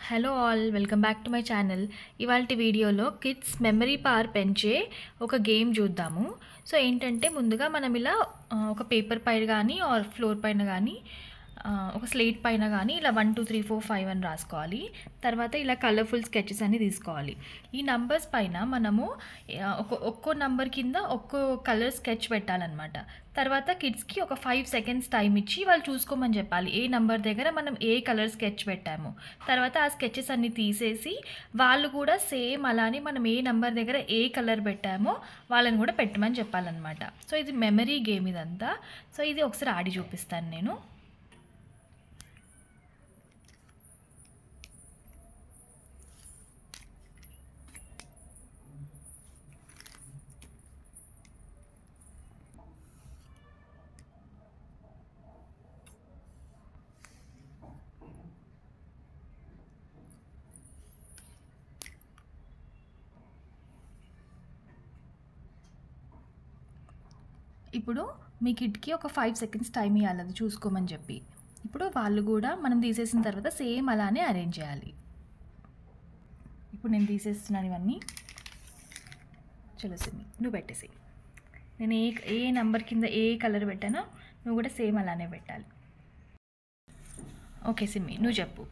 Hello all, welcome back to my channel. ఇవాల్టి వీడియోలో kids memory power పెంచే ఒక గేమ్ చూద్దాము. సో ఏంటంటే ముందుగా మనం ఇలా ఒక పేపర్ పైన కానీ ఆర్ ఫ్లోర్ పైన కానీ ఒక స్లేట్ పైన కానీ ఇలా 1 2 3 4 5 అని రాసుకోవాలి. తర్వాత ఇలా కలర్ఫుల్ స్కెచెస్ అన్ని తీసుకోవాలి. ఈ నంబర్స్ పైన మనము ఒక్కో నంబర్ కింద ఒక్కో కలర్ స్కెచ్ పెట్టాలన్నమాట. తర్వాత కిడ్స్కి ఒక 5 సెకండ్స్ టైం ఇచ్చి వాళ్ళు చూసుకోమని చెప్పాలి ఏ నంబర్ దగ్గర మనం ఏ కలర్ స్కెచ్ పెట్టాము. తర్వాత ఆ స్కెచెస్ అన్ని తీసేసి వాళ్ళు కూడా సేమ్ అలానే మనం ఏ నంబర్ దగ్గర ఏ కలర్ పెట్టామో వాళ్ళని కూడా పెట్టమని చెప్పాలన్నమాట. సో ఇది మెమరీ గేమ్ ఇదంతా. సో ఇది ఒకసారి ఆడి చూపిస్తాను నేను. ఇప్పుడు మీ కిడ్కి ఒక 5 సెకండ్స్ టైం ఇవ్వాలి అది చూసుకోమని చెప్పి. ఇప్పుడు వాళ్ళు కూడా మనం తీసేసిన తర్వాత సేమ్ అలానే అరేంజ్ చేయాలి. ఇప్పుడు నేను తీసేస్తున్నాను ఇవన్నీ. చలో సిమి, నువ్వు పెట్టేసి. నేను ఏ నెంబర్ కింద ఏ కలర్ పెట్టానో నువ్వు కూడా సేమ్ అలానే పెట్టాలి. ఓకే సిమి, నువ్వు చెప్పు.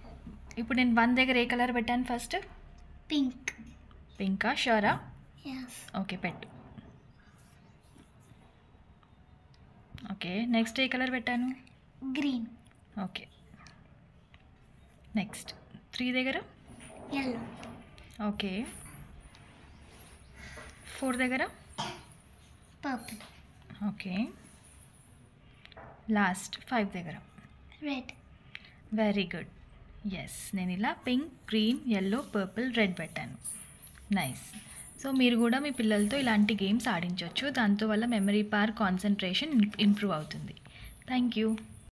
ఇప్పుడు నేను 1 దగ్గర ఏ కలర్ పెట్టాను ఫస్ట్? పింక్. పింకా? షూరా? ఓకే, పెట్టు. ఓకే, నెక్స్ట్ ఏ కలర్ పెట్టాను? గ్రీన్. ఓకే, నెక్స్ట్ 3 దగ్గర? yellow. ఓకే, 4 దగ్గర? purple. ఓకే, లాస్ట్ 5 దగ్గర? red. Very good. ఎస్, నేను ఇలా pink, green, yellow, purple, red పెట్టాను. నైస్. సో మీరు కూడా మీ పిల్లలతో ఇలాంటి గేమ్స్ ఆడించవచ్చు. దాంతో వల్ల మెమరీ పవర్, కాన్సన్ట్రేషన్ ఇంప్రూవ్ అవుతుంది. Thank you.